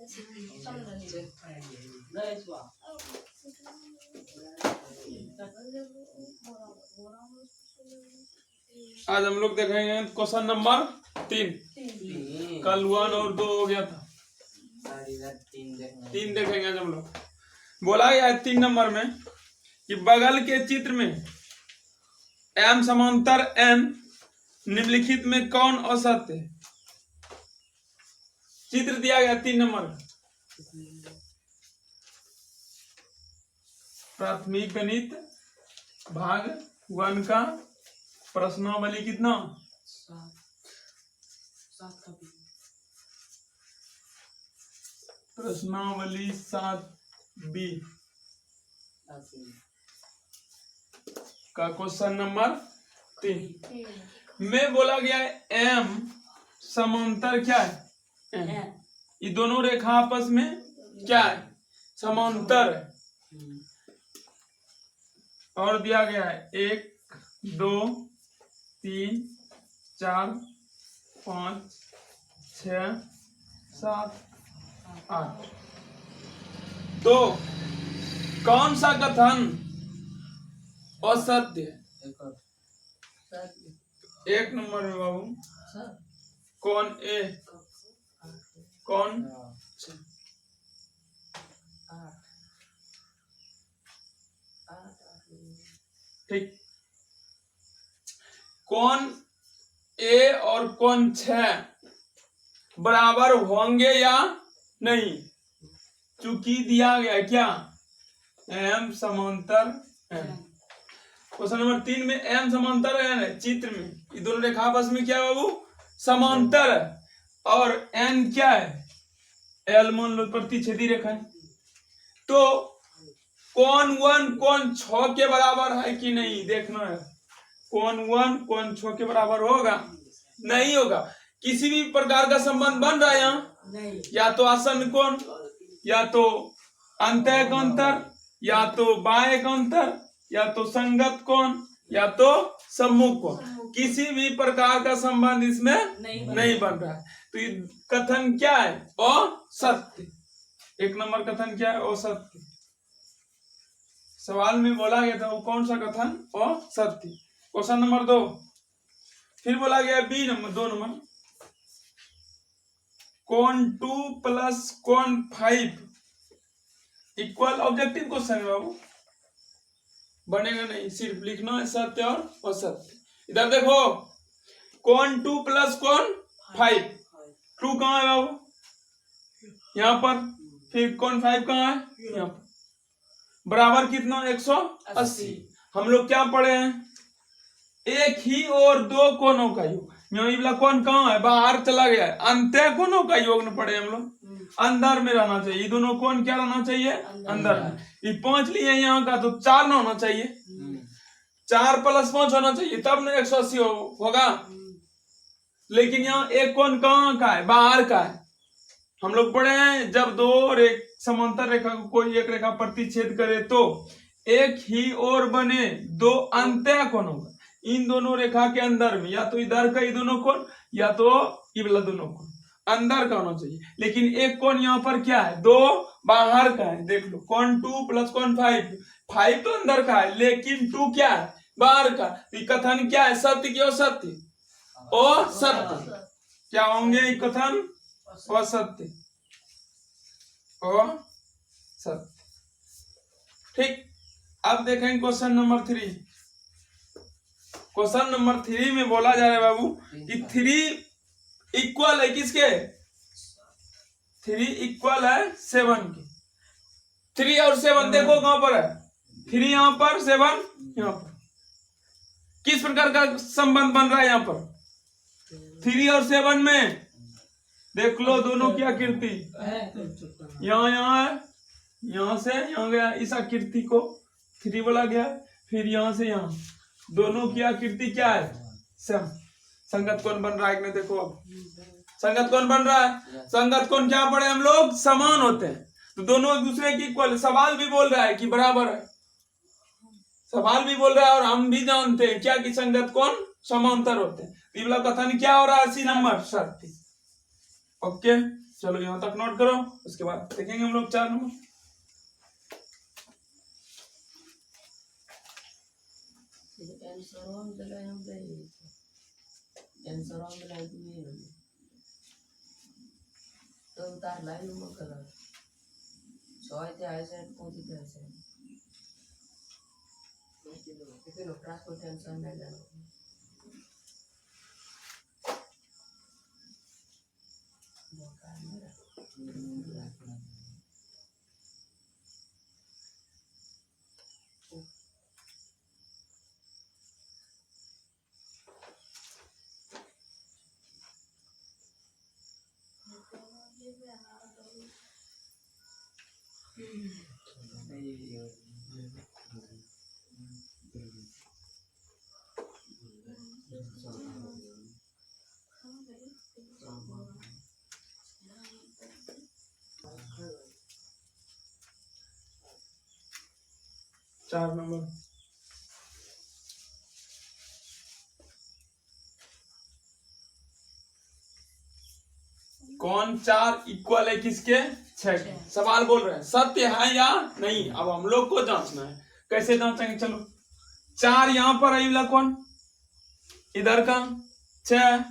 आज हम लोग देखेंगे क्वेश्चन नंबर 3। कल 1 और 2 हो गया था, 3 देखेंगे आज हम लोग। बोला गया है 3 नंबर में कि बगल के चित्र में M समांतर N निम्नलिखित में कौन असत्य है। चित्र दिया गया 3 नंबर का। प्राथमिक गणित भाग 1 का प्रश्नावली कितना 7 प्रश्नावली 7B का क्वेश्चन नंबर 3 में बोला गया है M समांतर क्या है N। ये दोनों रेखा आपस में क्या है समांतर है। और दिया गया है 1 2 3 4 5 6 7 8। तो कौन सा कथन असत्य है। 1 नंबर में बाबू कौन ए कौन ठीक कौन ए और कौन 6 बराबर होंगे या नहीं। चूंकि दिया गया क्या M समांतर N। क्वेश्चन नंबर 3 में M समांतर N है। चित्र में ये दोनों रेखा आपस में क्या है बाबू समांतर है। और N क्या है L मान लो प्रतिच्छेदी रेखा है। तो कौन 1 कौन 6 के बराबर है कि नहीं देखना है। कौन 1 कौन 6 के बराबर होगा नहीं होगा। किसी भी प्रकार का संबंध बन रहा है यहाँ नहीं। या तो आसन्न कोण या तो अंतः कोणतर या तो बाह्य कोणतर या तो संगत कोण या तो सम्मुख कोण। किसी भी प्रकार का संबंध इसमें नहीं बन रहा है। तो ये कथन क्या है असत्य। 1 नंबर कथन क्या है असत्य। सवाल में बोला गया था वो कौन सा कथन असत्य। क्वेश्चन नंबर 2 फिर बोला गया B नंबर 2 नंबर कोण 2 प्लस कोण 5 इक्वल। ऑब्जेक्टिव क्वेश्चन है बाबू बनेगा नहीं सिर्फ लिखना है सत्य और असत्य। इधर देखो कोण 2 प्लस कोण 5 2 कहाँ है बाबू यहाँ पर। फिर कोण 5 कहाँ है यहाँ पर। बराबर कितना 180। हम लोग क्या पढ़े हैं एक ही और 2 कोणों का योग। ये वाला कोण कहाँ है बाहर चला गया है। अंतः कोणों का योग न पढ़े हम लोग अंदर में रहना चाहिए। ये दोनों कोण क्या रहना चाहिए अंदर में। ये 5 लिए यहाँ का तो 4 ना होना चाहिए 4 प्लस 5 होना चाहिए तब ना 180 होगा। लेकिन यहाँ एक कोण कहाँ का है बाहर का है। हम लोग पढ़े हैं जब 2 समांतर रेखा को कोई एक रेखा प्रतिच्छेद करे तो एक ही और बने 2 अंतः कोणों का। इन दोनों रेखा के अंदर में या तो इधर का ये दोनों कोण या तो ये वाला दोनों कोण अंदर का होना चाहिए। लेकिन एक कोण यहाँ पर क्या है 2 बाहर का है। देख लो कोण 2 प्लस कोण 5 तो अंदर का है लेकिन 2 क्या है बाहर का। ये कथन क्या है सत्य की असत्य असत्य। क्या होंगे ये कथन असत्य असत्य। ठीक अब देखेंगे क्वेश्चन नंबर 3। क्वेश्चन नंबर 3 में बोला जा रहा है बाबू कि 3 इक्वल है किसके 3 इक्वल है 7 के। 3 और 7 देखो कहां पर है 3 यहां पर 7 यहां पर। किस प्रकार का संबंध बन रहा है यहाँ पर 3 और 7 में। देख लो दोनों की आकृति यहाँ है यहाँ से यहाँ गया। इस आकृति को 3 बोला गया। फिर यहाँ से यहाँ दोनों की आकृति क्या है सम। संगत कोण बन रहा है कि देखो अब संगत कोण बन रहा है। संगत कोण क्या पढ़े हम लोग समान होते हैं तो दोनों एक दूसरे की इक्वल। सवाल भी बोल रहा है कि बराबर है। सवाल भी बोल रहा है और हम भी जानते हैं क्या कि संगत कोण समांतर होते हैं। ये वाला कथन क्या हो रहा है 80 नंबर सत्य। ओके चलो यहाँ तक नोट करो, उसके बाद देखेंगे हम लोग 4 नंबर। चार नंबर कौन 4 इक्वल है किसके 6 के। सवाल बोल रहे हैं सत्य है या नहीं। अब हम लोग को जांचना है, कैसे जांचेंगे। चलो 4 यहाँ पर आई वाला कौन, इधर का 6,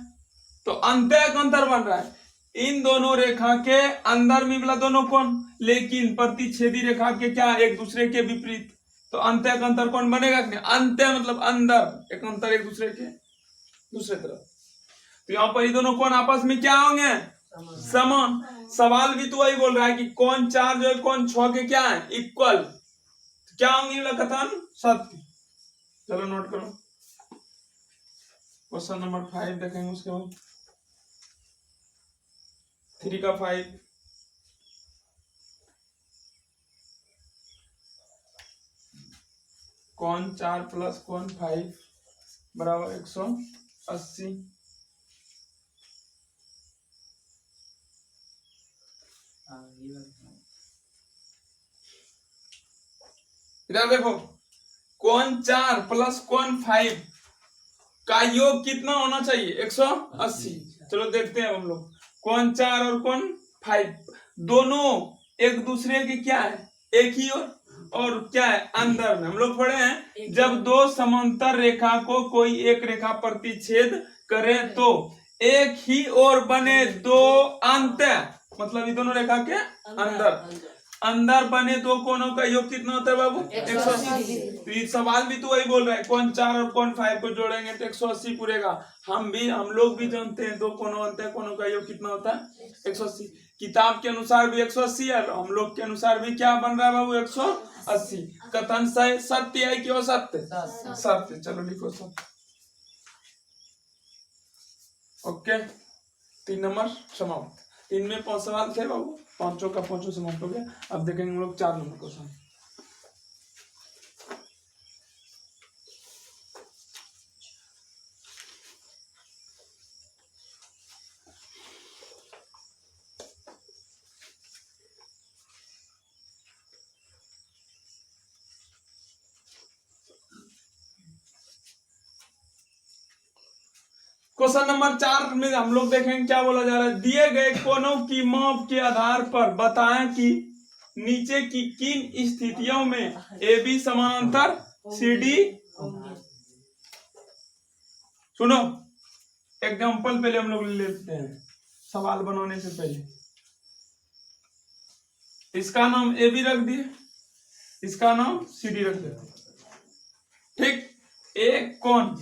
तो अंतःक अंतर बन रहा है इन दोनों रेखा के अंदर में वाला दोनों कौन, लेकिन प्रतिच्छेदी रेखा के क्या एक दूसरे के विपरीत, तो अंतःक अंतर कौन बनेगा कि नहीं। अंत्य मतलब अंदर, एक अंतर एक दूसरे के दूसरे तरफ। तो यहाँ पर ये दोनों कौन आपस में क्या होंगे, समान। सवाल भी तो वही बोल रहा है कि कौन 4 जो है कौन 6 के क्या है इक्वल, तो क्या होंगे वाला कथन सत्य। चलो नोट करो क्वेश्चन नंबर 5 देखेंगे, उसके बाद 3 का 5। कौन 4 प्लस कौन 5 बराबर 180। इधर देखो कौन 4 प्लस कौन 5 का योग कितना होना चाहिए 180। चलो देखते हैं हम लोग। कौन 4 और कौन 5 दोनों एक दूसरे के क्या है एक ही और क्या है अंदर में। हम लोग पढ़े हैं जब दो समांतर रेखा को कोई एक रेखा प्रतिच्छेद करे तो एक ही ओर बने दो अंत, मतलब ये दोनों रेखा के अंदर बने दो कोणों का योग कितना होता है बाबू 180। तो ये सवाल भी तो वही बोल रहा है कौन 4 और कौन 5 को जोड़ेंगे तो 180 पूरेगा। हम लोग भी जानते हैं दो कोणों अंत कोणों का योग कितना होता है 180। किताब के अनुसार भी 180 है, हम लोग के अनुसार भी क्या बन रहा है बाबू 180। कथन सत्य है कि असत्य, सत्य। चलो लिखो सत्य। ओके 3 नंबर समाप्त। 3 में 5 सवाल थे बाबू, 5 का 5 समाप्त हो गया। अब देखेंगे हम लोग 4 नंबर क्वेश्चन। क्वेश्चन नंबर 4 में हम लोग देखेंगे क्या बोला जा रहा है। दिए गए कोणों की माप के आधार पर बताएं कि नीचे की किन स्थितियों में AB समानांतर CD। सुनो एग्जांपल पहले हम लोग लेते हैं सवाल बनाने से पहले। इसका नाम AB रख दिए, इसका नाम CD रख दिया। ठीक, एक कोण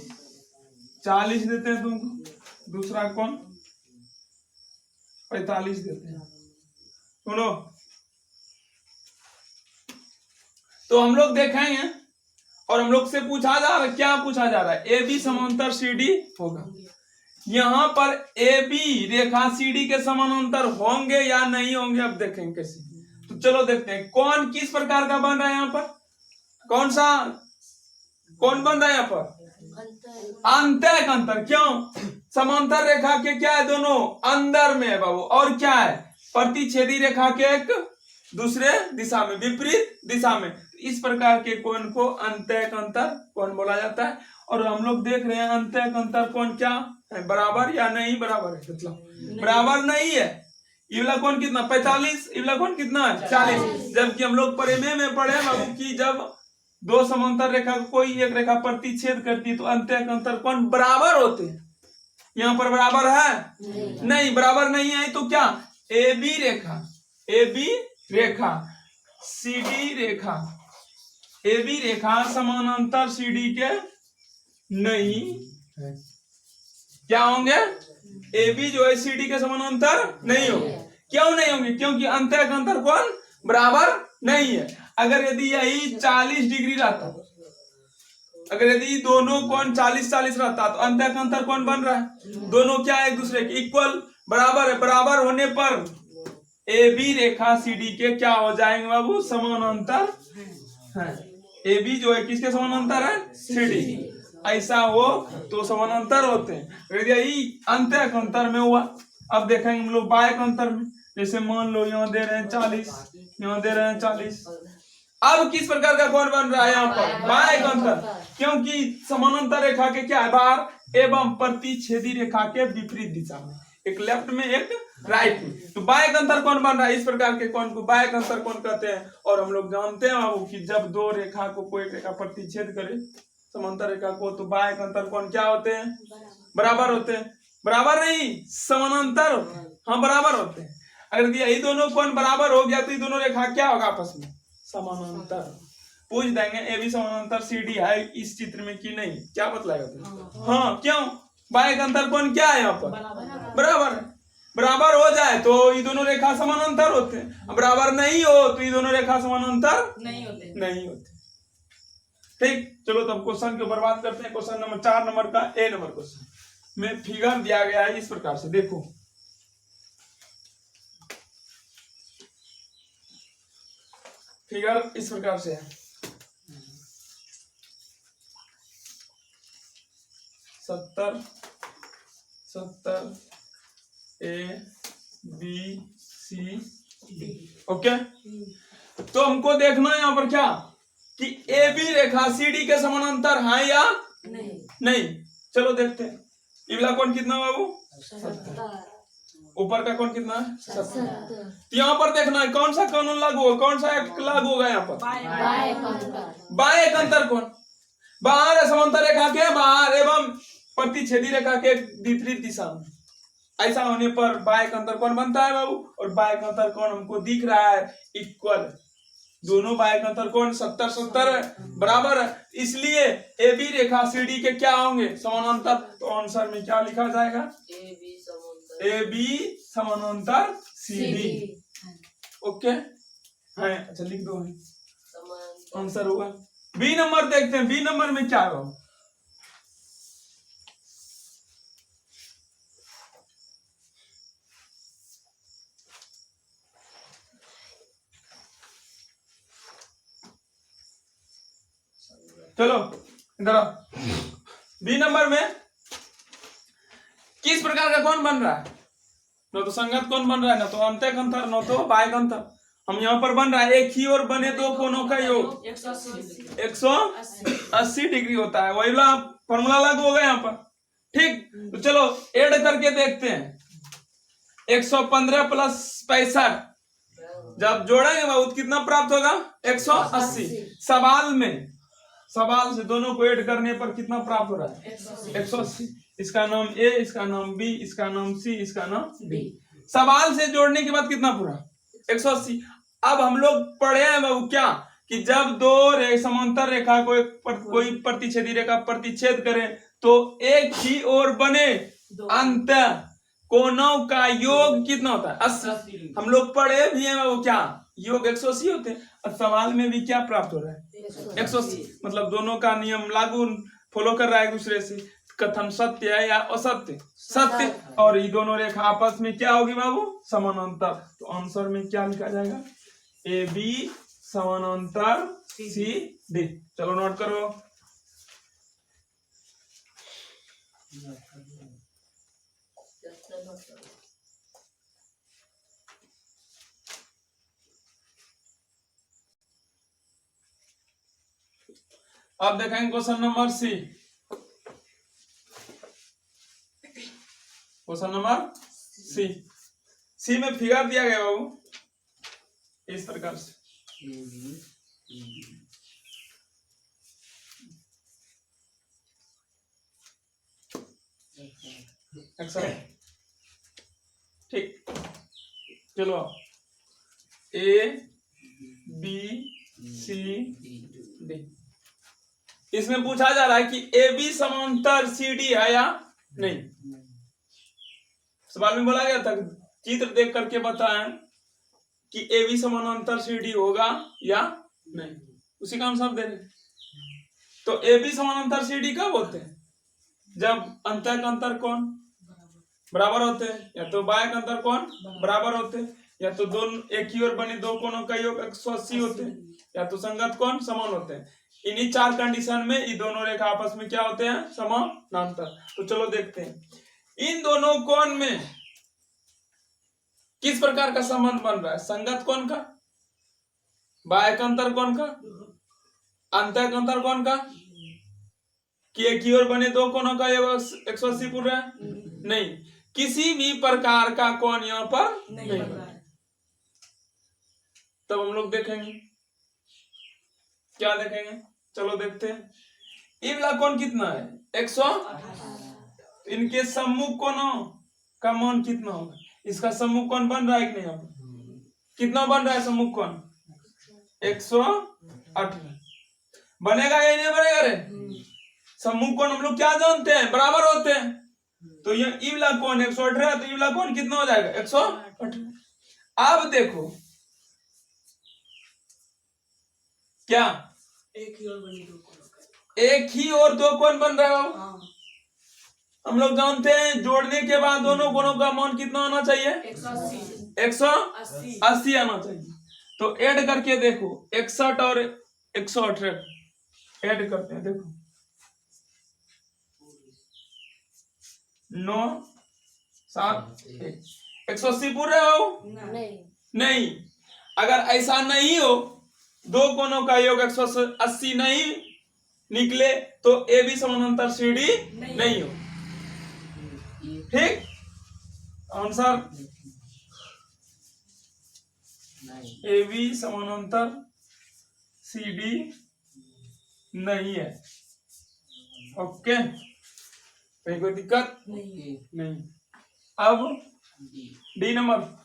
40 देते हैं तुमको, दूसरा कौन 45 देते हैं। सुनो तो हम लोग देखेंगे और हम लोग से पूछा जा रहा है, क्या पूछा जा रहा है AB समांतर CD होगा। यहां पर AB रेखा CD के समानांतर होंगे या नहीं होंगे अब देखेंगे कैसे। तो चलो देखते हैं कौन किस प्रकार का बन रहा है यहाँ पर, कौन सा कौन बन रहा है यहाँ पर अंतःक अंतर। क्यों, समांतर रेखा के क्या है दोनों अंदर में है बाबू, और क्या है प्रतिच्छेदी रेखा के एक दूसरे दिशा में विपरीत दिशा में। इस प्रकार के कोण को अंतःक अंतर कोण बोला जाता है। और हम लोग देख रहे हैं अंतःक अंतर कोण क्या है, बराबर या नहीं बराबर है, मतलब बराबर नहीं है। ये वाला कोण कितना 45, ये वाला कोण कितना 40। जबकि हम लोग परिमेय में पढ़े बाबू कि जब दो समांतर रेखा को कोई एक रेखा प्रतिच्छेद करती है तो अंत्य अंतर कोण बराबर होते हैं। यहाँ पर बराबर है नहीं, बराबर नहीं है तो क्या ए बी रेखा CD रेखा, ए बी रेखा समानांतर CD के नहीं है। क्या होंगे ए बी जो है CD के समानांतर नहीं होंगे। क्यों नहीं होंगे? क्योंकि अंत्य अंतर कोण बराबर नहीं है। अगर यदि यही 40 डिग्री रहता, अगर यदि दोनों कोण 40-40 रहता तो अंत्य अंतर कोण बन रहा है, दोनों क्या एक दूसरे के इक्वल बराबर है। बराबर होने पर ए बी रेखा CD के क्या हो जाएंगे बाबू समानांतर है। ए बी जो है किसके समानांतर है CD। ऐसा हो तो समानांतर होते हैं। यही अंत्य अंतर में हुआ। अब देखेंगे हम लोग बाह्य अंतर में। जैसे मान लो यहाँ दे रहे हैं 40, यहाँ दे रहे हैं 40। अब किस प्रकार का कोण बन रहा है यहाँ पर बाह्य अंतर, क्योंकि समानांतर रेखा के क्या है बाहर एवं प्रतिच्छेदी रेखा के विपरीत दिशा में, एक लेफ्ट में एक राइट में, तो बाह्य अंतर कोण बन रहा है। इस प्रकार के कोण को बाह्य अंतर कोण कहते हैं। और हम लोग जानते हैं बाबू कि जब दो रेखा को कोई रेखा प्रतिच्छेद करे समांतर रेखा को तो बाह्य अंतर कोण क्या होते हैं बराबर होते हैं। बराबर नहीं समानांतर, हाँ बराबर होते हैं। अगर यही दोनों कोण बराबर हो गया तो ये दोनों रेखा क्या होगा आपस में समानांतर। पूछ देंगे ए बी समानांतर CD है इस चित्र में कि नहीं, क्या बतलाएगा? हाँ क्यों बाह्य अंतर कोण क्या है यहाँ पर बराबर है। बराबर हो जाए तो ये दोनों रेखा समानांतर होते हैं, बराबर नहीं हो तो ये दोनों रेखा समानांतर नहीं होते। ठीक, चलो तब क्वेश्चन के ऊपर बात करते हैं। क्वेश्चन नंबर 4 नंबर का ए नंबर क्वेश्चन में फिगर दिया गया है इस प्रकार से। देखो फिगर इस प्रकार से है। सत्तर A B C D। Okay, तो हमको देखना है यहाँ पर क्या कि ए बी रेखा CD के समानांतर है या नहीं। चलो देखते हैं। ये वाला कोण कितना बाबू 70, ऊपर का कोण कितना है 70। तो यहाँ पर देखना है कौन सा कानून लागू होगा, कौन सा एक्ट लागू होगा यहाँ पर बाह्य अंतर कोण। बाहर है समांतर रेखा के बाहर एवं प्रतिच्छेदी रेखा के विपरीत दिशा में। ऐसा होने पर बाह्य अंतर कोण बनता है बाबू। और बाह्य अंतर कोण हमको दिख रहा है इक्वल, दोनों बाह्य अंतर कोण 70-70 बराबर है। इसलिए ए बी रेखा CD के क्या होंगे समानांतर। तो आंसर में क्या लिखा जाएगा ए बी समानांतर CD। ओके है, अच्छा लिख दो आंसर होगा। बी नंबर देखते हैं, बी नंबर में क्या होगा। चलो इधर बी नंबर में किस प्रकार का कोण बन रहा है, न तो संगत कोण बन रहा है, न तो अंत्य अंतर, न तो बाह्य अंतर। हम यहाँ पर बन रहा है एक ही और बने दो कोणों का योग 180 डिग्री होता है। वही वाला फॉर्मूला लागू होगा यहाँ पर। ठीक, तो चलो ऐड करके देखते हैं। 115 प्लस 65 जब जोड़ेंगे बहुत कितना प्राप्त होगा 180। सवाल से दोनों को ऐड करने पर कितना प्राप्त हो रहा है 180। इसका नाम ए, इसका नाम बी, इसका नाम सी, इसका नाम डी। सवाल से जोड़ने के बाद कितना पूरा 180। अब हम लोग पढ़े हैं वो क्या कि जब दो समांतर रेखा को कोई प्रतिच्छेदी रेखा प्रतिच्छेद करे तो एक ही ओर बने अंत्य कोणों का योग कितना होता है 80। हम लोग पढ़े भी हैं वो क्या योग 180 होते हैं। अब सवाल में भी क्या प्राप्त हो रहा है 180, मतलब दोनों का नियम लागू फॉलो कर रहा है एक दूसरे से। कथन सत्य है या असत्य, सत्य। और ये दोनों रेखा आपस में क्या होगी बाबू समानांतर। तो आंसर में क्या लिखा जाएगा ए बी समानांतर सी डी। चलो नोट करो। अब देखेंगे question number C. Question number C. C में फिगर दिया गया बाबू इस प्रकार से। ठीक, चलो ए बी सी डी। इसमें पूछा जा रहा है कि ए बी समांतर सी डी है या नहीं। सवाल में बोला गया था चित्र देख करके बताएं कि ए बी समानांतर सी डी होगा या नहीं, उसी का आंसर दे रहे। तो ए बी समानांतर सी डी कब होते हैं? जब अंतः का अंतर कोण बराबर होते हैं, या तो बाह्य का अंतर कोण बराबर होते हैं, या तो दोनों एक ही ओर बने दो कोणों का योग 180 होते हैं, या तो संगत कोण समान होते हैं। इन्हीं चार कंडीशन में ये दोनों रेखा आपस में क्या होते हैं? समानांतर। तो चलो देखते हैं इन दोनों कोण में किस प्रकार का संबंध बन रहा है। संगत कोण का, बाह्य का अंतर कोण का, अंतः का अंतर कोण का, कि एक ही ओर बने दो कोणों का योग 180 पूरा है? नहीं, किसी भी प्रकार का कोण यहाँ पर नहीं बन रहा है। तब हम लोग देखेंगे क्या देखेंगे, चलो देखते हैं। ये वाला कोण कितना है? 100। इनके सम्मुख कोणों का मान कितना होगा? इसका सम्मुख कोण बन रहा है कि नहीं? यहाँ पर कितना बन रहा है सम्मुख कोण? 108 बनेगा या नहीं बनेगा रे? सम्मुख कोण हम लोग क्या जानते हैं? बराबर होते हैं। तो ये इवला कोण 118 है, तो इवला कोण कितना हो जाएगा? 118। अब देखो क्या एक ही और दो कोण बन रहा है। हम लोग जानते हैं जोड़ने के बाद दोनों कोणों का मान कितना आना चाहिए? 180 आना चाहिए। तो ऐड करके देखो 61 और 118 ऐड करते हैं। देखो 9 7 180 पूरे हो? नहीं। अगर ऐसा नहीं हो, दो कोणों का योग 180 नहीं निकले, तो ए बी समानांतर सी डी नहीं हो। ठीक, आंसर ए बी समानांतर सी डी नहीं है। ओके, कहीं कोई दिक्कत नहीं। अब डी नंबर।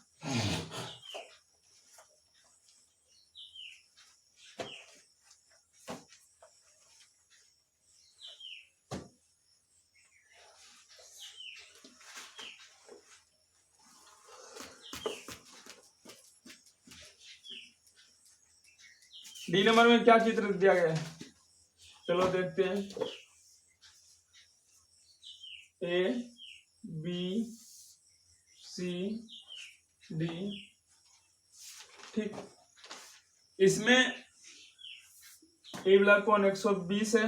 डी नंबर में क्या चित्र दिया गया है? चलो देखते हैं। A B C D. ठीक, इसमें ए वाला कोण 120 है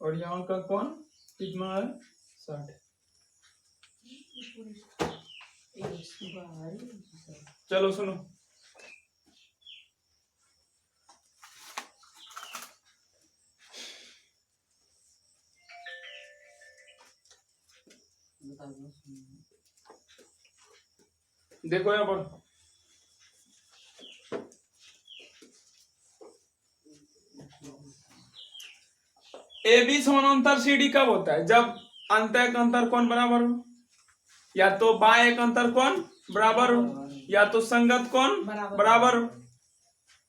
और यहाँ का कोण कितना है? 60। चलो सुनो, देखो यहाँ पर ए बी समानांतर सी डी कब होता है? जब अंतः का अंतर कोण बराबर हो, या तो बाह्य का अंतर कोण बराबर हो, या तो संगत कोण बराबर हो,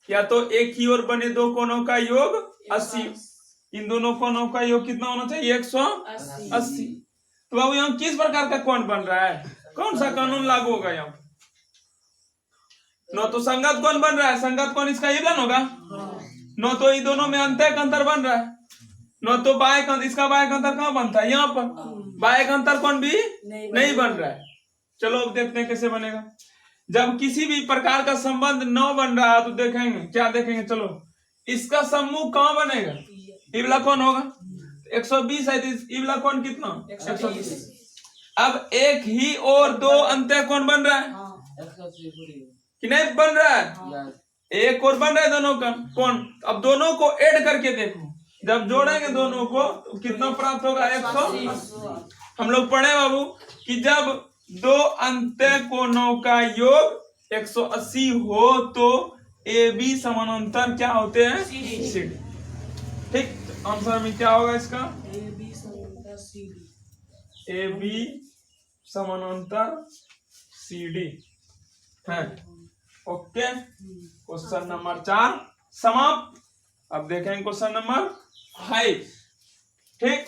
या तो एक ही ओर बने दो कोणों का योग 80। इन दोनों कोणों का योग कितना होना चाहिए? 180। तो बाबू यहाँ किस प्रकार का कोण बन रहा है? कौन सा कानून लागू होगा यहाँ? न तो संगत कोण बन रहा है, संगत कोण इसका इवन होगा, न तो ये दोनों में अंतः का अंतर बन रहा है, न तो बाह्य का, इसका बाह्य का अंतर कहाँ बनता है? यहाँ पर बाह्य का अंतर कोण भी नहीं बन रहा है। चलो अब देखते हैं कैसे बनेगा। जब किसी भी प्रकार का संबंध न बन रहा है तो देखेंगे क्या देखेंगे। चलो इसका सम्मुख कहाँ बनेगा? इवला कोण होगा 120 है, तो इवला कोण कितना? 120। अब एक ही और दो अंतः कोण बन रहा है कि नहीं बन रहा है? एक और बन रहा है दोनों का कोण। अब दोनों को ऐड करके देखो, जब जोड़ेंगे दोनों को तो कितना प्राप्त होगा? 180। हम लोग पढ़े बाबू कि जब दो अंत्य कोणों का योग 180 हो तो ए बी समानांतर क्या होते हैं? CD। ठीक, आंसर में क्या होगा इसका? ए बी समानांतर CD है। ओके, क्वेश्चन नंबर 4 समाप्त। अब देखेंगे क्वेश्चन नंबर 5। ठीक,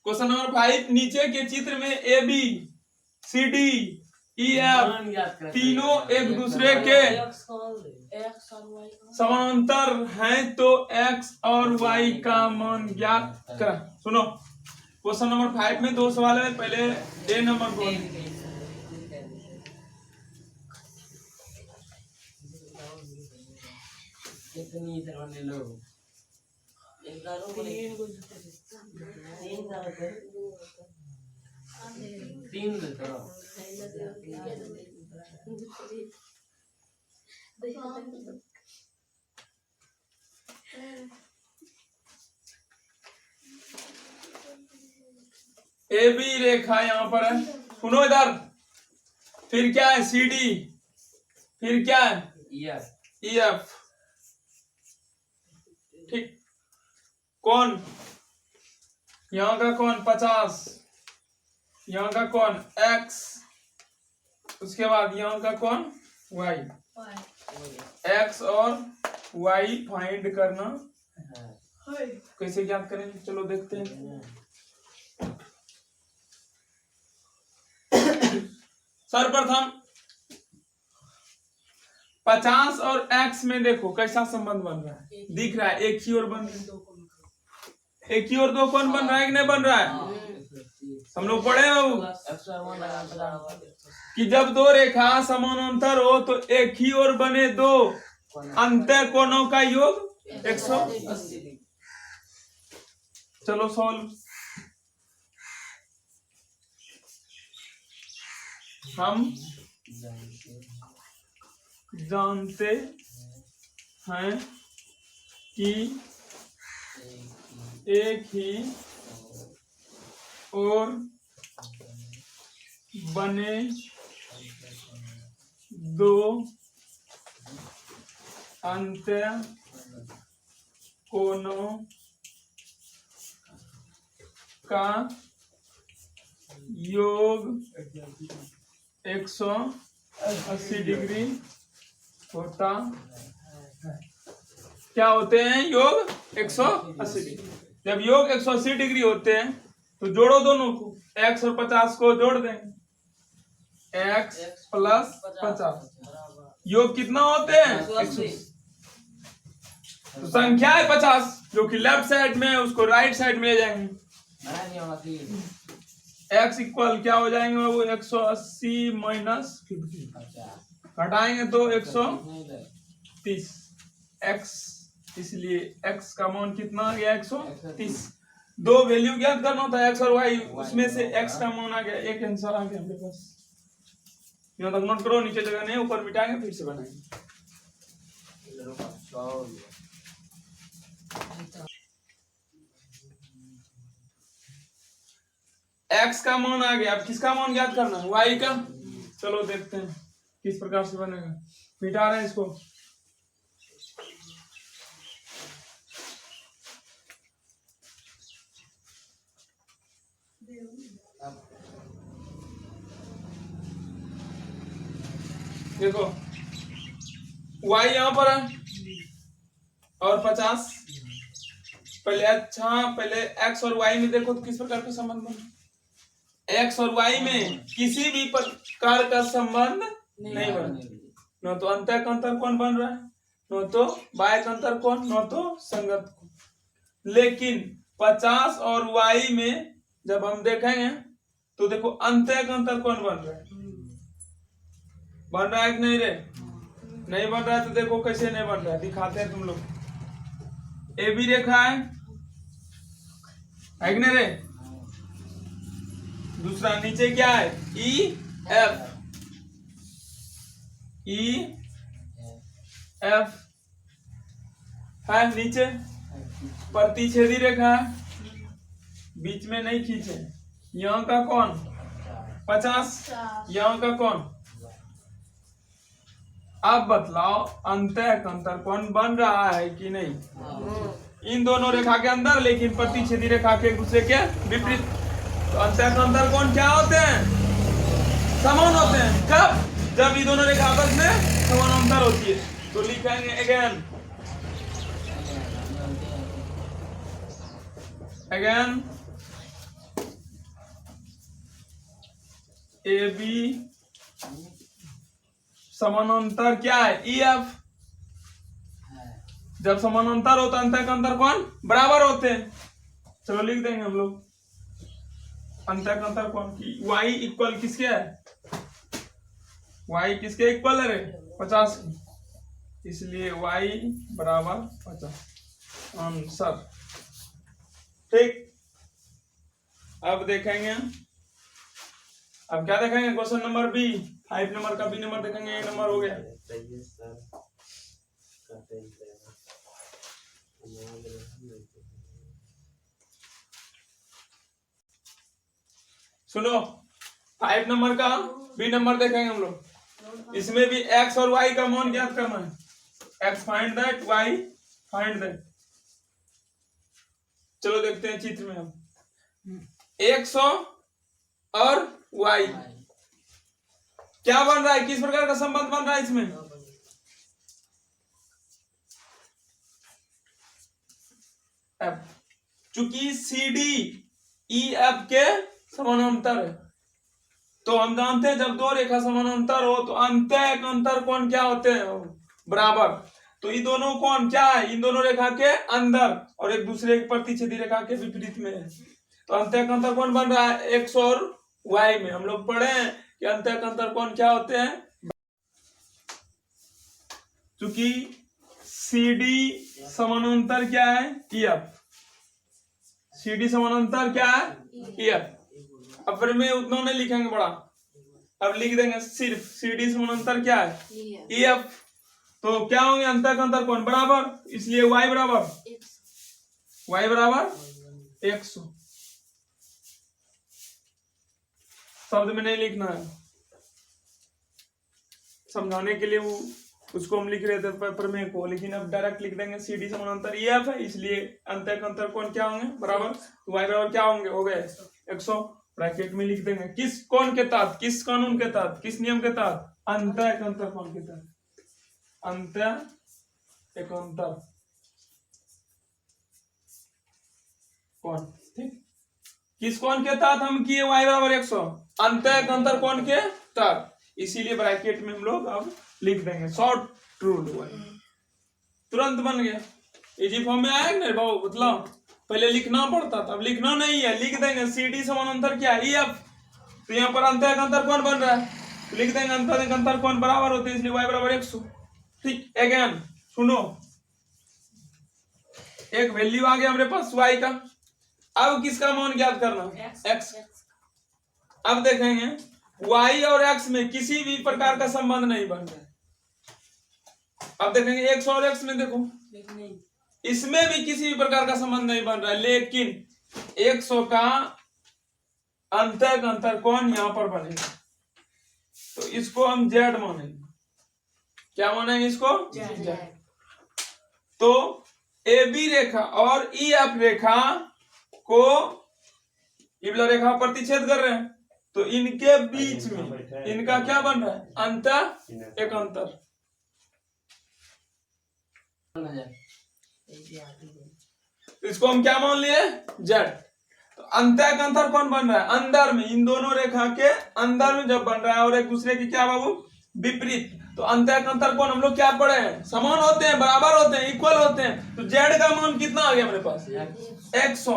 क्वेश्चन नंबर 5, नीचे के चित्र में A B C D E F तीनों एक दूसरे के समांतर हैं तो एक्स और वाई का मान ज्ञात कर। सुनो, क्वेश्चन नंबर 5 में 2 सवाल है, पहले ए नंबर बोल। कितनी तरह ले लो तीन ए बी रेखा यहाँ पर है, सुनो इधर, फिर क्या है? सी डी, फिर क्या है? E F. ठीक, कौन? यहाँ का कौन 50, यहाँ का कौन x, उसके बाद यहाँ का कौन y। x और y फाइंड करना है। कैसे ज्ञात करेंगे? चलो देखते हैं। सर्वप्रथम 50 और x में देखो कैसा संबंध बन रहा है, दिख रहा है, एक ही ओर बन रहा है, एक ही ओर दो कौन बन रहा है कि नहीं बन रहा है? हम लोग पढ़े हो कि जब दो रेखा समानांतर हो तो एक ही ओर बने दो अंत्य कोणों का योग 180। चलो सॉल्व। हम जानते हैं कि एक ही और बने दो अंत्य कोणों का योग 180 डिग्री होता है। क्या होते हैं? योग 180 डिग्री। जब योग 180 डिग्री होते हैं तो जोड़ो दोनों को, x और 50 को जोड़ देंगे, x प्लस 50 योग कितना होते हैं? 180। तो संख्या है 50 जो कि लेफ्ट साइड में है, उसको राइट साइड में ले जाएंगे। x इक्वल क्या हो जाएंगे? वो 180 माइनस 50 घटाएंगे तो 130 x, इसलिए x का मान कितना आ गया? 130। दो वैल्यू ज्ञात करना होता है x और y, उसमें से x का मान आ गया, एक आंसर आ गया मेरे पास। यहाँ तक नोट करो, नीचे जगह नहीं, ऊपर मिटाएंगे फिर से बनाएंगे। x का मान आ गया, अब किसका मान ज्ञात करना है? y का। चलो देखते हैं किस प्रकार से बनेगा। मिटा रहे हैं इसको। देखो y यहाँ पर है और 50 पहले। अच्छा, पहले x और y में देखो तो किस प्रकार का संबंध बना। x और y में किसी भी प्रकार का संबंध नहीं बना। न तो अंतर का अंतर कौन बन रहा है, न तो बाह्य का अंतर कौन, न तो संगत कौन। लेकिन 50 और y में जब हम देखेंगे तो देखो अंतर का अंतर कौन बन रहा है? बन रहा है कि नहीं रे? नहीं बन रहा है तो देखो कैसे नहीं बन रहा है, दिखाते हैं तुम लोग। ए बी रेखा है कि नहीं रे? दूसरा नीचे क्या है? ई एफ, ई एफ है, नीचे प्रतिच्छेदी रेखा है, बीच में नहीं खींचे। यहाँ का कौन 50, यहाँ का कौन। अब बतलाओ अंतः अंतर कौन बन रहा है कि नहीं। इन दोनों रेखा के अंदर, लेकिन प्रतिच्छेदी रेखा के एक दूसरे के विपरीत। तो अंतः अंतर कौन क्या होते हैं, समान होते हैं। कब, जब ये दोनों रेखा आपस में समानांतर होती है। तो लिखेंगे अगेन ए बी समानांतर क्या है, ई एफ। जब समानांतर होता है अंतः अंतर कौन बराबर होते हैं। चलो लिख देंगे हम लोग अंतः अंतर कौन की y इक्वल किसके है, y किसके इक्वल है रे 50 की, इसलिए y बराबर 50 आंसर। ठीक, अब देखेंगे, अब क्या देखेंगे क्वेश्चन नंबर बी। 5 नंबर का बी नंबर देखेंगे, ए नंबर हो गया। सुनो 5 नंबर का बी नंबर देखेंगे हम लोग। इसमें भी x और y का मान ज्ञात करना है। x find that, y find that. चलो देखते हैं चित्र में हम x और y क्या बन रहा है, किस प्रकार का संबंध बन रहा है इसमें। F, चूंकि सी डी ई एफ के समानांतर है, तो हम जानते हैं जब दो रेखा समानांतर हो तो अंतः अंतर कोण क्या होते हैं बराबर। तो ये दोनों कोण क्या है, इन दोनों रेखा के अंदर और एक दूसरे की प्रतिच्छेदी रेखा के विपरीत में है। तो अंतः अंतर कोण बन रहा है एक्स और वाई में। हम लोग पढ़े हैं कि अंतः अंतर कोण क्या होते हैं, चूंकि सी डी समानांतर क्या है ई एफ, सी डी समानांतर क्या है ई एफ। अब फिर में उतना नहीं लिखेंगे बड़ा, अब लिख देंगे सिर्फ सी डी समानांतर क्या है ई एफ। तो क्या होंगे अंतः अंतर कोण बराबर, इसलिए y बराबर 100। शब्द में नहीं लिखना है, समझाने के लिए वो उसको हम लिख रहे थे प्रमेय को, लेकिन अब डायरेक्ट लिख देंगे सी डी समानांतर ई एफ है, इसलिए अंतः अंतर कोण क्या होंगे बराबर। तो y बराबर क्या होंगे, हो गए 100। ब्रैकेट में लिख देंगे किस कोण के तहत, किस कानून के तहत, किस नियम के तहत, अंतः अंतर कोण के तहत, अंतः एकांतर कोण। ठीक, किस कोण के तहत हम किए y बराबर 100, अंतः एकांतर कोण के तहत, इसीलिए ब्रैकेट में हम लोग अब लिख देंगे शॉर्ट रूल। तुरंत बन गया, इजी फॉर्म में आया मेरे बाबू, बतलाओ। पहले लिखना पड़ता था, अब लिखना नहीं है, लिख देंगे सी डी समानांतर क्या है ई एफ। तो यहाँ पर अंतः एकांतर कोण बन रहा है, तो लिख देंगे अंतः एकांतर कोण बराबर होते हैं, इसलिए y बराबर 100। ठीक, अगेन सुनो, एक वैल्यू आ गया हमारे पास y का। अब किसका मान ज्ञात करना, x। अब देखेंगे y और x में किसी भी प्रकार का संबंध नहीं बन रहा है। अब देखेंगे x और x में, देखो इसमें भी किसी भी प्रकार का संबंध नहीं बन रहा है, लेकिन 100 का अंतः अंतर कोण यहां पर बनेगा। तो इसको हम z मानेंगे, क्या मानेंगे इसको z। तो ए बी रेखा और ई एफ रेखा को इबला रेखा प्रतिच्छेद कर रहे हैं, तो इनके बीच में इनका क्या बन रहा है, अंतः एकांतर। इसको हम क्या मान लिए z। तो अंतः एकांतर कौन बन रहा है, अंदर में, इन दोनों रेखा के अंदर में जब बन रहा है और एक दूसरे की क्या बाबू विपरीत। तो अंतः एकांतर कौन हम लोग क्या पढ़े हैं, समान होते हैं, बराबर होते हैं, इक्वल होते हैं। तो z का मान कितना आ गया हमारे पास 100,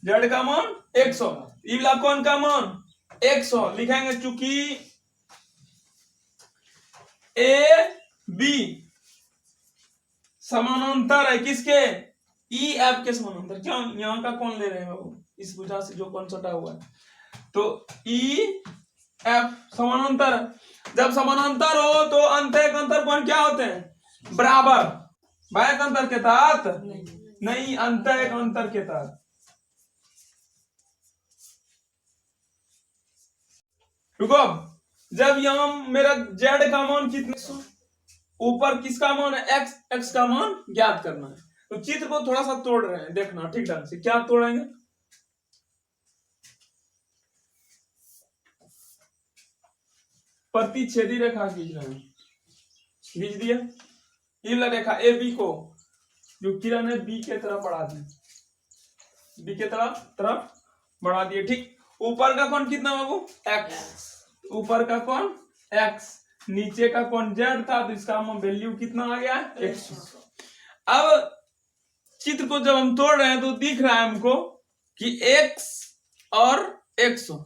z का मान 100, इबला कौन का मान 100 लिखेंगे। चूंकि ए बी समानांतर है किसके, ई एफ के समानांतर। क्या यहाँ का कौन ले रहे हैं बाबू, इस वजह से जो कौन सटा हुआ है, तो ई एफ समानांतर। जब समानांतर हो तो अंतः एकांतर कोण क्या होते हैं बराबर बायक अंतर के तहत नहीं, अंतर एक अंतर के तहत। रुको, जब यहाँ मेरा z का मान कितने, ऊपर किसका मान है, x का मान ज्ञात करना है। तो चित्र को थोड़ा सा तोड़ रहे हैं, देखना ठीक ढंग से। क्या तोड़ेंगे, प्रतिच्छेदी रेखा खींच रहे हैं, खींच दिया। ये वाला रेखा ए बी को, जो किरण है बी के तरफ बढ़ा दी, बी के तरफ बढ़ा दिए। ठीक, ऊपर का कोण कितना बाबू, x, ऊपर का कोण x, नीचे का कोण z था, तो इसका वैल्यू कितना आ गया, 100। अब चित्र को जब हम तोड़ रहे हैं तो दिख रहा है हमको कि x और 100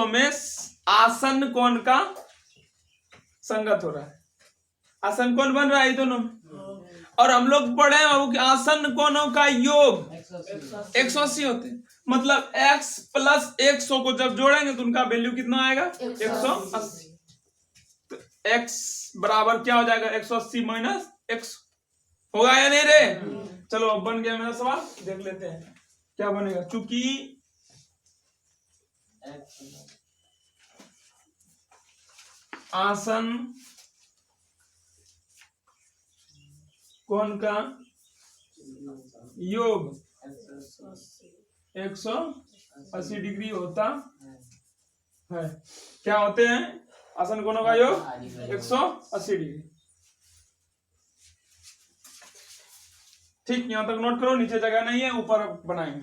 में आसन कोण का संगत हो रहा है, आसन कोण बन रहा है दोनों में। और हम लोग पढ़े हैं बाबू कि आसन कोणों का योग 180 होते हैं, मतलब x प्लस 100 को जब जोड़ेंगे तो उनका वैल्यू कितना आएगा, 180। तो x बराबर क्या हो जाएगा, 180 माइनस 100 होगा या नहीं रे। चलो अब बन गया मेरा सवाल, देख लेते हैं क्या बनेगा। चूंकि आसन कोण का योग 180 डिग्री होता है, क्या होते हैं आसन कोणों का योग 180 डिग्री। ठीक, यहां तक नोट करो, नीचे जगह नहीं है, ऊपर बनाएंगे।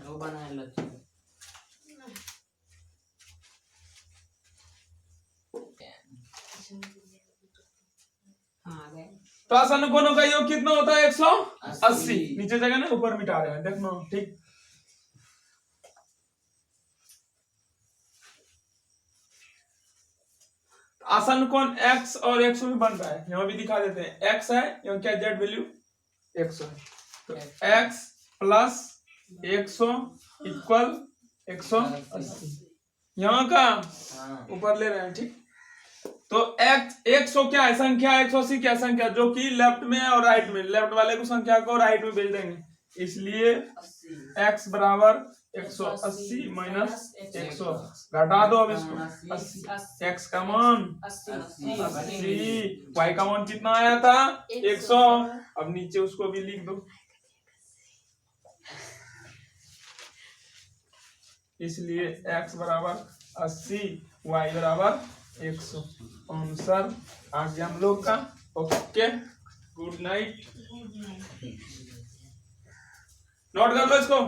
तो आसन कोणों का योग कितना होता है, 180। नीचे जगह ना, ऊपर मिटा रहे हैं, देखना ठीक। आसन कोण x और 100 में बन रहा है, यहाँ भी दिखा देते हैं। x है, यहाँ क्या z वैल्यू 100 है, तो x प्लस 100 इक्वल 180। यहाँ का ऊपर ले रहे हैं, ठीक। तो x 100 क्या है, संख्या 180 क्या संख्या, जो कि लेफ्ट में है और राइट में, लेफ्ट वाले को संख्या को राइट में भेज देंगे, इसलिए x बराबर 180 माइनस 100 घटा दो अब इसको, 80। x का मान 80, y का मान कितना आया था, 100। अब नीचे उसको भी लिख दो, इसलिए x बराबर 80, y बराबर 100। आंसर आ गया हम लोग का। Okay, good night. नोट कर लो इसको।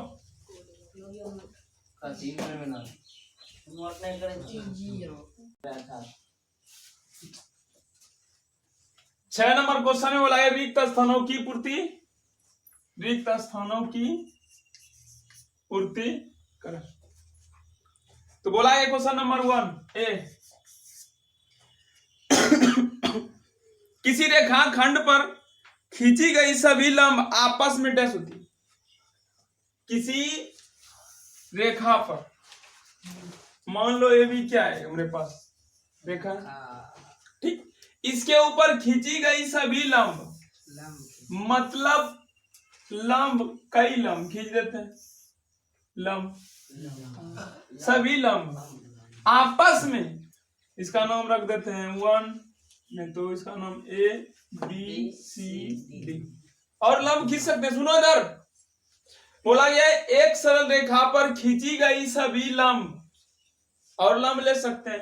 6 नंबर क्वेश्चन में बोला है रिक्त स्थानों की पूर्ति, रिक्त स्थानों की पूर्ति कर। तो बोला है क्वेश्चन नंबर 1 ए, किसी रेखा खंड पर खींची गई सभी लंब आपस में डैश होती है। किसी रेखा पर, मान लो ये भी क्या है हमारे पास रेखा, ठीक, इसके ऊपर खींची गई सभी लंब, मतलब लंब, कई लंब खींच देते हैं, लंब, सभी लंब आपस में, इसका नाम रख देते हैं 1, नहीं तो इसका नाम A B C D। और लंब खींच सकते हैं, सुनो इधर बोला गया है एक सरल रेखा पर खींची गई सभी लंब, और लंब ले सकते हैं,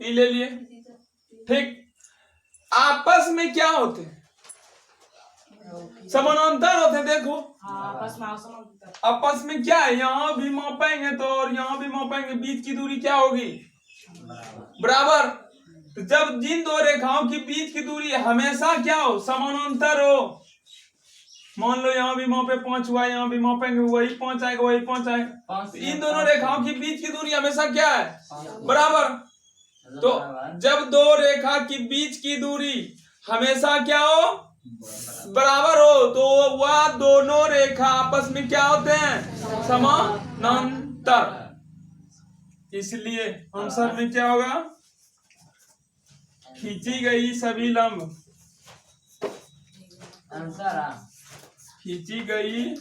ले लिए, ठीक। आपस में क्या होते हैं, समानांतर होते हैं। देखो आपस में क्या है, यहाँ भी मापेंगे तो और यहाँ भी मापेंगे, बीच की दूरी क्या होगी, बराबर। तो जब जिन दो रेखाओं की बीच की दूरी हमेशा क्या हो, समानांतर हो, मान लो यहाँ भी मापे 5 हुआ, यहाँ भी मापेंगे वही 5 आएगा, वही 5 आएगा, तो इन दोनों रेखाओं की बीच की दूरी हमेशा क्या है, बराबर। तो जब दो रेखा की बीच की दूरी हमेशा क्या हो, बराबर हो, तो वह दोनों रेखा आपस में क्या होते हैं, समानांतर, इसलिए आंसर में क्या होगा, खींची गई सभी लंब, आंसर खींची गई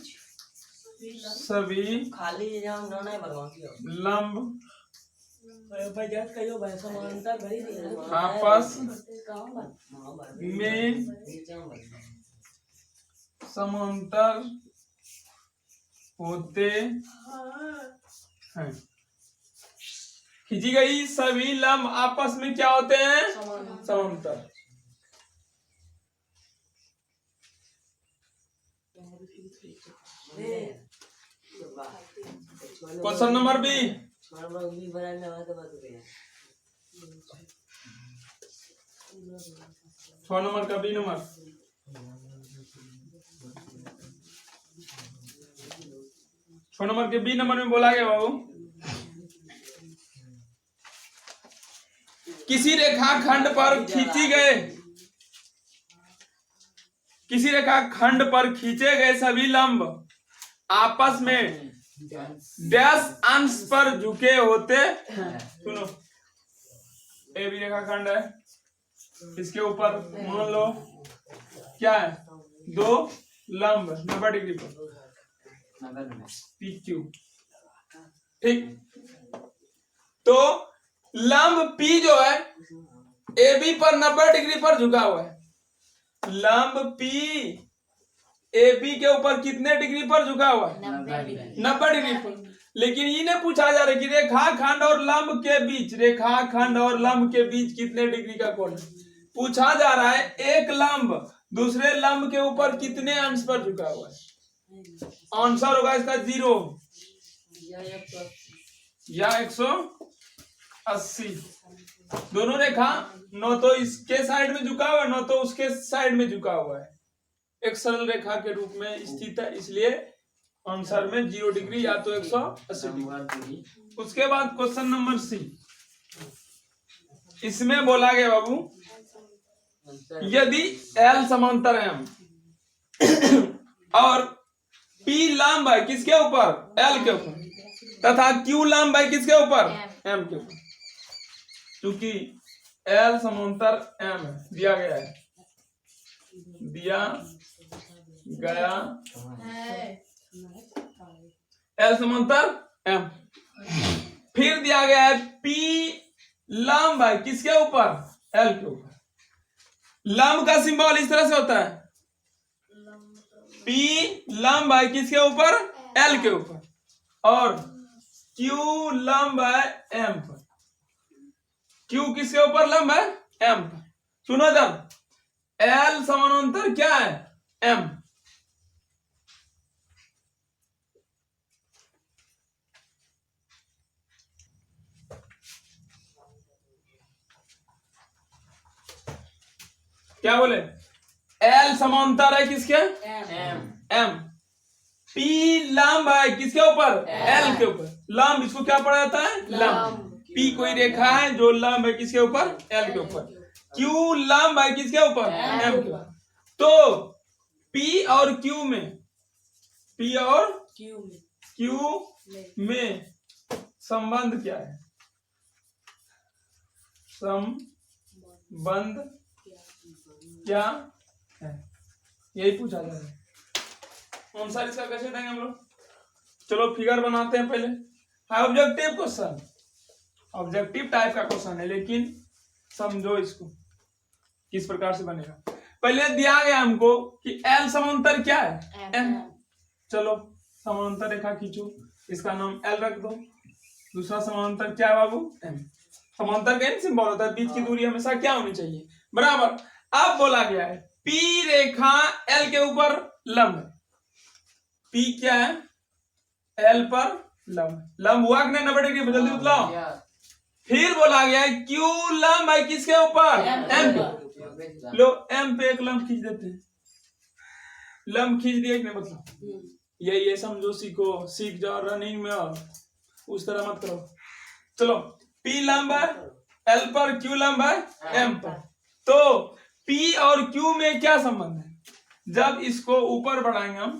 सभी खाली एग्जाम ना नहीं भरवा दियो लंब बजट कहियो भाई समानता भरी नहीं आपस में समांतर होते हैं। खींची गई सभी लंब आपस में क्या होते हैं, समांतर। क्वेश्चन नंबर बी, 6 नंबर का बी नंबर, 6 नंबर के बी नंबर में बोला गया बाबू, किसी रेखाखंड पर खींची गए, किसी रेखाखंड पर खींचे गए सभी लंब आपस में डैश अंश पर झुके होते हैं। सुनो, ए बी रेखाखंड है, इसके ऊपर मान लो क्या है, दो लंब 90 डिग्री पर पी क्यू, ठीक। तो लंब पी जो है ए बी पर 90 डिग्री पर झुका हुआ है। लंब पी ए बी के ऊपर कितने डिग्री पर झुका हुआ है, 90 डिग्री पर। लेकिन इन्हें पूछा जा रहा है कि रेखाखंड और लंब के बीच, रेखाखंड और लंब के बीच कितने डिग्री का कोण है। पूछा जा रहा है एक लंब दूसरे लंब के ऊपर कितने अंश पर झुका हुआ है। आंसर होगा इसका 0 या 180। दोनों रेखा न तो इसके साइड में झुका हुआ है न तो उसके साइड में झुका हुआ है, एक सरल रेखा के रूप में स्थित है, इसलिए आंसर में 0 डिग्री या तो 180 डिग्री। उसके बाद क्वेश्चन नंबर सी, इसमें बोला गया बाबू, यदि L समांतर M और P लंब है किसके ऊपर, L के ऊपर, तथा Q लंब है किसके ऊपर, M के ऊपर। क्योंकि L समांतर M दिया गया है, L समांतर M, फिर दिया गया है P लंब है किसके ऊपर, L के ऊपर। लंब का सिंबल इस तरह से होता है, P लंब है किसके ऊपर, L के ऊपर, और Q लंब है M पर। Q किसके ऊपर लंब है, M पर। सुनो जब, L समानांतर क्या है, M। क्या बोले, L समांतर है किसके, M। P लंब है किसके ऊपर, L के ऊपर। लंब इसको क्या पढ़ा जाता है, लंब। P कोई रेखा है जो लंब है किसके ऊपर, L के ऊपर। Q लंब है किसके ऊपर, M के ऊपर। तो P और Q में, P और Q में संबंध क्या है, संबंध क्या है, यही पूछा जा रहा है। आंसर इसका कैसे देंगे हम लोग, चलो फिगर बनाते हैं पहले। ऑब्जेक्टिव क्वेश्चन, ऑब्जेक्टिव टाइप का क्वेश्चन है, लेकिन समझो इसको किस प्रकार से बनेगा। पहले दिया गया हमको कि L समांतर क्या है, M। चलो समांतर रेखा खींचो, इसका नाम L रख दो। दूसरा समांतर क्या है बाबू, M। समांतर का सिंबल होता है, बीच की दूरी हमेशा क्या होनी चाहिए, बराबर। अब बोला गया है P रेखा L के ऊपर लंब है। P क्या है, L पर लंब। लंब हुआ कि नहीं 90 डिग्री, जल्दी बतलाओ। फिर बोला गया है Q लंब है किसके ऊपर, M पे। लो M पे एक लंब खींच देते हैं, लंब खींच दिया कि नहीं, मतलब ये समझो, सीखो, सीख जाओ रनिंग में, और उस तरह मत करो। चलो P लंब है L पर, Q लंब है M पर। तो P और Q में क्या संबंध है, जब इसको ऊपर बढ़ाएंगे हम,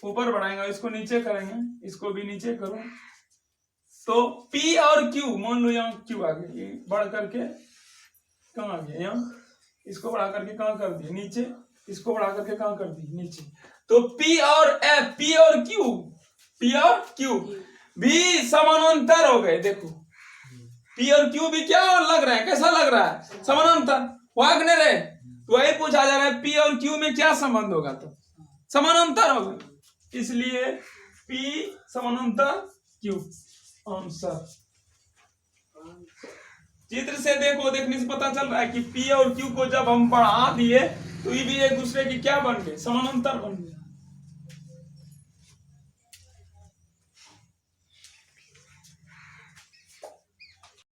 ऊपर बढ़ाएंगे, इसको नीचे करेंगे, इसको भी नीचे करो, तो P और Q, मान लो यहाँ Q आ गया, ये बढ़ करके कहाँ आ गया, यहाँ इसको बढ़ा करके कहाँ कर दिया नीचे, इसको बढ़ा करके कहाँ कर दी नीचे। तो P और Q भी समानांतर हो गए। देखो P और Q भी क्या लग रहा है, कैसा लग रहा है, समानांतर। वागने रहे तो वही पूछा जा रहा है P और Q में क्या संबंध होगा, तो समानांतर होगा, इसलिए P समानांतर Q आंसर। चित्र से देखो, देखने से पता चल रहा है कि P और Q को जब हम बढ़ा दिए तो ये भी एक दूसरे की क्या बन गए, समानांतर बन गए।